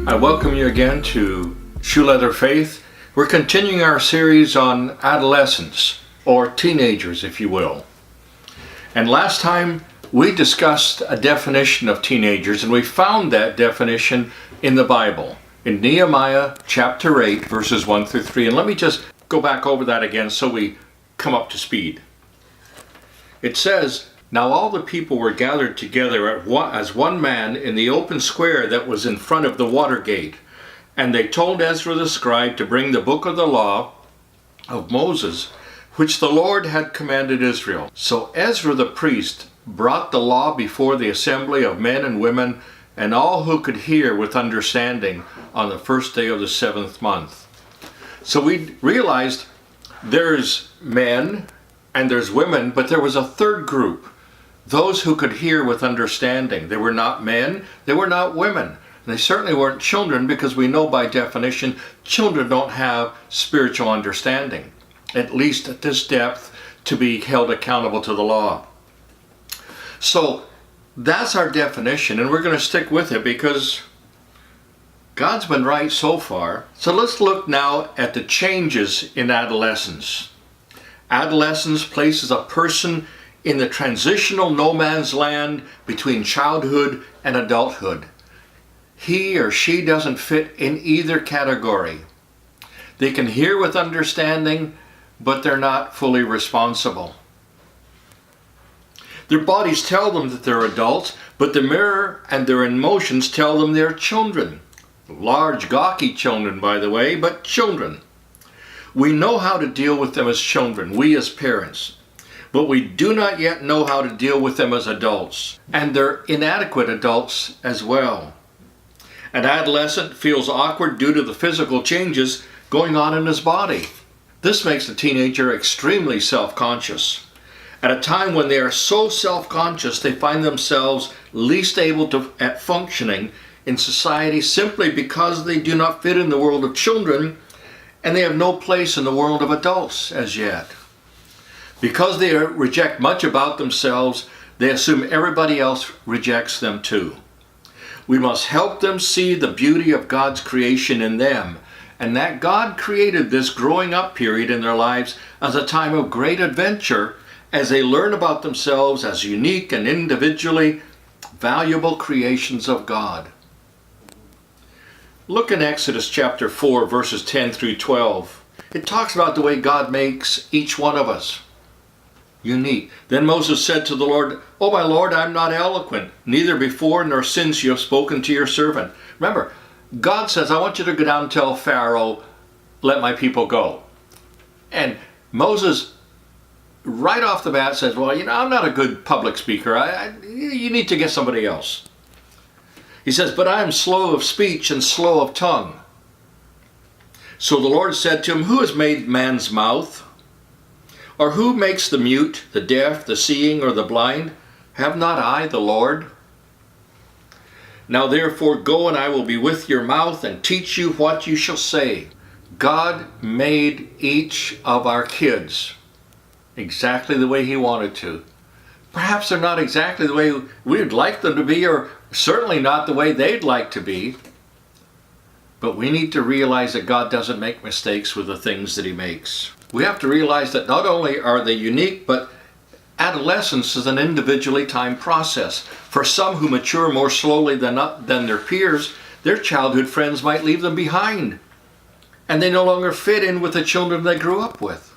I welcome you again to Shoe Leather Faith. We're continuing our series on adolescents, or teenagers if you will. And last time we discussed a definition of teenagers, and we found that definition in the Bible, in Nehemiah chapter 8 verses 1 through 3. And let me just go back over that again so we come up to speed. It says, "Now all the people were gathered together as one man in the open square that was in front of the water gate. And they told Ezra the scribe to bring the book of the law of Moses, which the Lord had commanded Israel. So Ezra the priest brought the law before the assembly of men and women and all who could hear with understanding on the first day of the 7th month." So we realized there's men and there's women, but there was a third group. Those who could hear with understanding. They were not men, they were not women. And they certainly weren't children, because we know by definition, children don't have spiritual understanding, at least at this depth, to be held accountable to the law. So that's our definition, and we're going to stick with it because God's been right so far. So let's look now at the changes in adolescence. Adolescence places a person in the transitional no man's land between childhood and adulthood. He or she doesn't fit in either category. They can hear with understanding, but they're not fully responsible. Their bodies tell them that they're adults, but the mirror and their emotions tell them they're children. Large, gawky children, by the way, but children. We know how to deal with them as children, we as parents. But we do not yet know how to deal with them as adults. And they're inadequate adults as well. An adolescent feels awkward due to the physical changes going on in his body. This makes a teenager extremely self-conscious. At a time when they are so self-conscious, they find themselves least able at functioning in society simply because they do not fit in the world of children, and they have no place in the world of adults as yet. Because they reject much about themselves, they assume everybody else rejects them too. We must help them see the beauty of God's creation in them, and that God created this growing up period in their lives as a time of great adventure as they learn about themselves as unique and individually valuable creations of God. Look in Exodus chapter 4, verses 10 through 12. It talks about the way God makes each one of us unique. "Then Moses said to the Lord, 'O my Lord, I am not eloquent, neither before nor since you have spoken to your servant.'" Remember, God says, "I want you to go down and tell Pharaoh, let my people go." And Moses, right off the bat, says, "Well, I'm not a good public speaker. You need to get somebody else." He says, "But I am slow of speech and slow of tongue." So the Lord said to him, "Who has made man's mouth? Or who makes the mute, the deaf, the seeing, or the blind? Have not I the Lord? Now therefore go, and I will be with your mouth and teach you what you shall say." God made each of our kids exactly the way He wanted to. Perhaps they're not exactly the way we would like them to be, or certainly not the way they'd like to be. But we need to realize that God doesn't make mistakes with the things that He makes. We have to realize that not only are they unique, but adolescence is an individually timed process. For some who mature more slowly than their peers, their childhood friends might leave them behind, and they no longer fit in with the children they grew up with.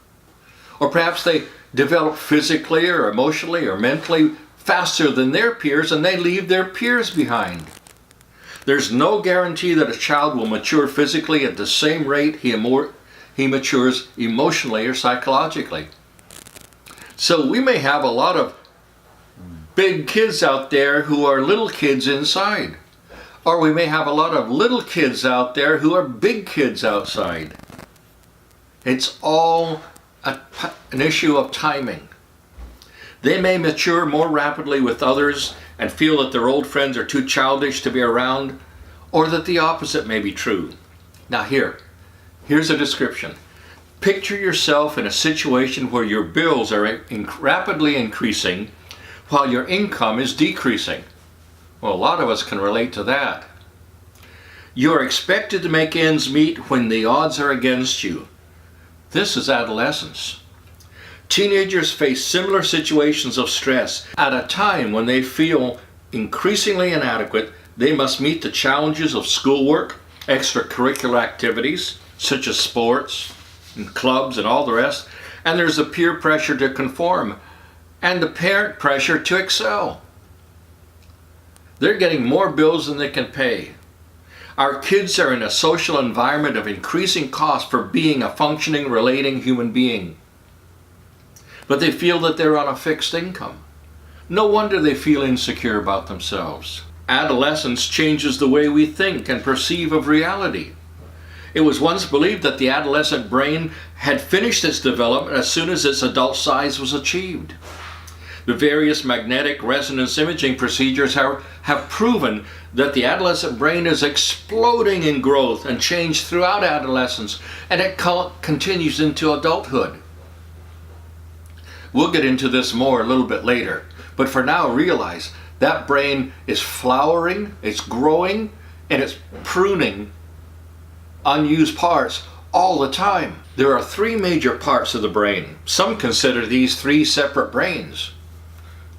Or perhaps they develop physically or emotionally or mentally faster than their peers, and they leave their peers behind. There's no guarantee that a child will mature physically at the same rate he matures emotionally or psychologically. So we may have a lot of big kids out there who are little kids inside. Or we may have a lot of little kids out there who are big kids outside. It's all an issue of timing. They may mature more rapidly with others and feel that their old friends are too childish to be around, or that the opposite may be true. Now here's a description. Picture yourself in a situation where your bills are rapidly increasing while your income is decreasing. Well, a lot of us can relate to that. You are expected to make ends meet when the odds are against you. This is adolescence. Teenagers face similar situations of stress. At a time when they feel increasingly inadequate, they must meet the challenges of schoolwork, extracurricular activities, such as sports and clubs and all the rest, and there's the peer pressure to conform and the parent pressure to excel. They're getting more bills than they can pay. Our kids are in a social environment of increasing cost for being a functioning, relating human being. But they feel that they're on a fixed income. No wonder they feel insecure about themselves. Adolescence changes the way we think and perceive of reality. It was once believed that the adolescent brain had finished its development as soon as its adult size was achieved. The various magnetic resonance imaging procedures have proven that the adolescent brain is exploding in growth and change throughout adolescence, and it continues into adulthood. We'll get into this more a little bit later, but for now realize that brain is flowering, it's growing, and it's pruning unused parts all the time. There are three major parts of the brain. Some consider these three separate brains.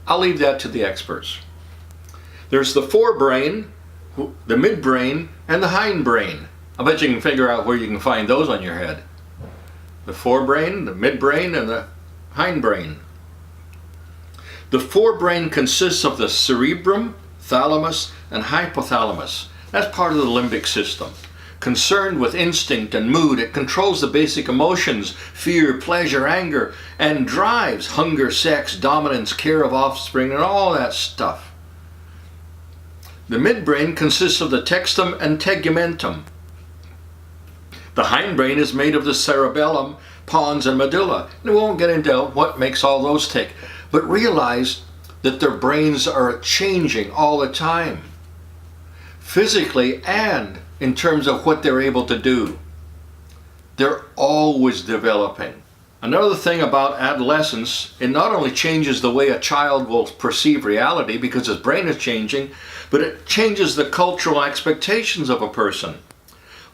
I'll leave that to the experts. There's the forebrain, the midbrain, and the hindbrain. I bet you can figure out where you can find those on your head. The forebrain, the midbrain, and the hindbrain. The forebrain consists of the cerebrum, thalamus, and hypothalamus. That's part of the limbic system. Concerned with instinct and mood, it controls the basic emotions, fear, pleasure, anger, and drives hunger, sex, dominance, care of offspring, and all that stuff. The midbrain consists of the textum and tegumentum. The hindbrain is made of the cerebellum, pons, and medulla. And we won't get into what makes all those tick, but realize that their brains are changing all the time, physically and in terms of what they're able to do. They're always developing. Another thing about adolescence, it not only changes the way a child will perceive reality because his brain is changing, but it changes the cultural expectations of a person.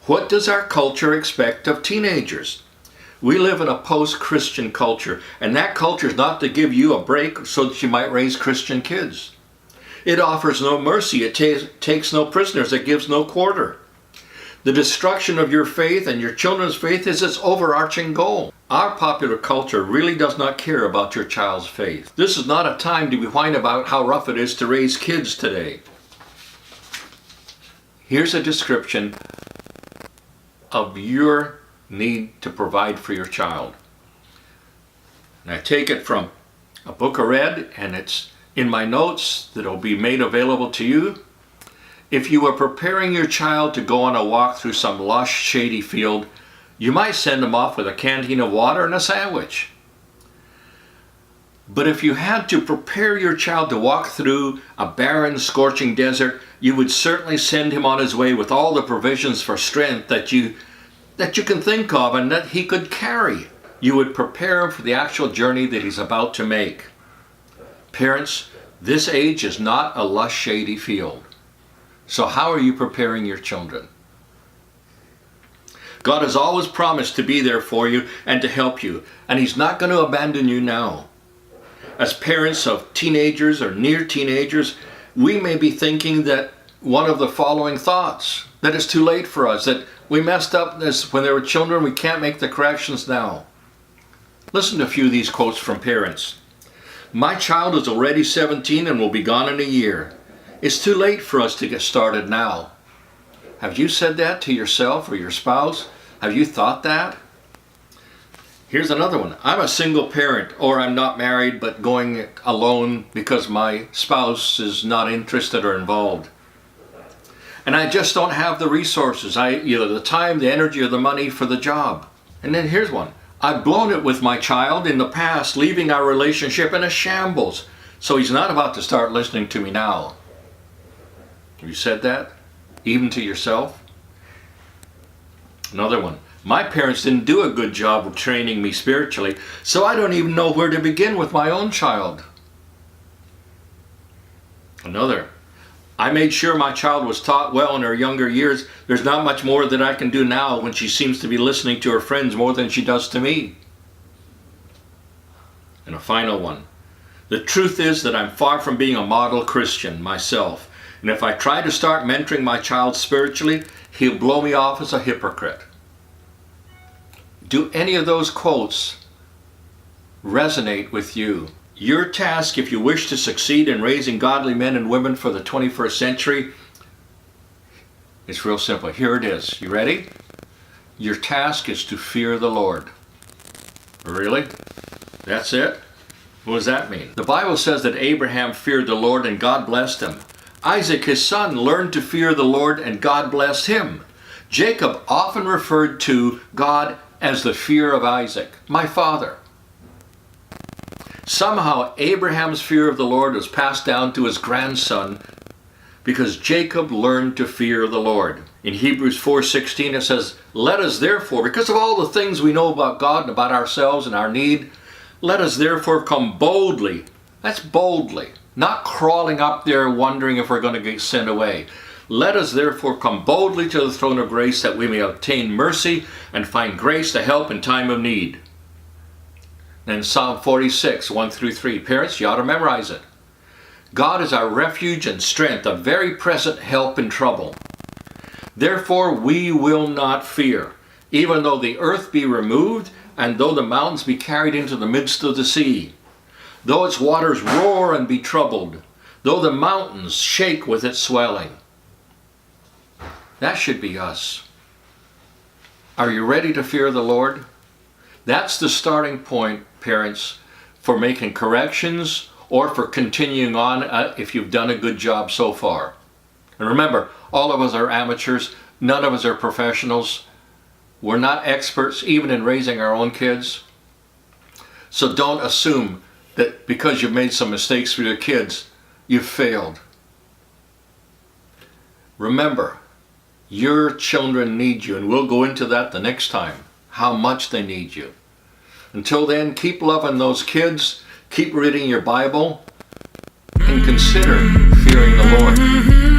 What does our culture expect of teenagers? We live in a post-Christian culture, and that culture is not to give you a break so that you might raise Christian kids. It offers no mercy, it takes no prisoners, it gives no quarter. The destruction of your faith and your children's faith is its overarching goal. Our popular culture really does not care about your child's faith. This is not a time to be whining about how rough it is to raise kids today. Here's a description of your need to provide for your child. And I take it from a book I read, and it's in my notes that will be made available to you. If you are preparing your child to go on a walk through some lush, shady field, you might send them off with a canteen of water and a sandwich. But if you had to prepare your child to walk through a barren, scorching desert, you would certainly send him on his way with all the provisions for strength that you can think of and that he could carry. You would prepare him for the actual journey that he's about to make. Parents, this age is not a lush, shady field. So how are you preparing your children? God has always promised to be there for you and to help you, and He's not going to abandon you now. As parents of teenagers or near teenagers, we may be thinking that one of the following thoughts, that it's too late for us, that we messed up this when they were children, we can't make the corrections now. Listen to a few of these quotes from parents. My child is already 17 and will be gone in a year. It's too late for us to get started now. Have you said that to yourself or your spouse? Have you thought that? Here's another one. I'm a single parent, or I'm not married but going alone because my spouse is not interested or involved. And I just don't have the resources, either the time, the energy, or the money for the job. And then here's one. I've blown it with my child in the past, leaving our relationship in a shambles. So he's not about to start listening to me now. Have you said that? Even to yourself? Another one. My parents didn't do a good job of training me spiritually, so I don't even know where to begin with my own child. Another. I made sure my child was taught well in her younger years. There's not much more that I can do now when she seems to be listening to her friends more than she does to me. And a final one. The truth is that I'm far from being a model Christian myself. And if I try to start mentoring my child spiritually, he'll blow me off as a hypocrite. Do any of those quotes resonate with you? Your task, if you wish to succeed in raising godly men and women for the 21st century, it's real simple. Here it is. You ready? Your task is to fear the Lord. Really? That's it? What does that mean? The Bible says that Abraham feared the Lord and God blessed him. Isaac, his son, learned to fear the Lord and God blessed him. Jacob often referred to God as the fear of Isaac, my father. Somehow Abraham's fear of the Lord was passed down to his grandson because Jacob learned to fear the Lord. In Hebrews 4:16 it says, "Let us therefore, because of all the things we know about God and about ourselves and our need, let us therefore come boldly." That's boldly, not crawling up there wondering if we're going to get sent away. "Let us therefore come boldly to the throne of grace that we may obtain mercy and find grace to help in time of need." And Psalm 46, 1 through 3. Parents, you ought to memorize it. God is our refuge and strength, a very present help in trouble. Therefore we will not fear, even though the earth be removed, and though the mountains be carried into the midst of the sea, though its waters roar and be troubled, though the mountains shake with its swelling. That should be us. Are you ready to fear the Lord? That's the starting point, parents, for making corrections or for continuing on if you've done a good job so far. And remember, all of us are amateurs. None of us are professionals. We're not experts even in raising our own kids. So don't assume that because you've made some mistakes with your kids, you've failed. Remember, your children need you, and we'll go into that the next time, how much they need you. Until then, keep loving those kids, keep reading your Bible, and consider fearing the Lord.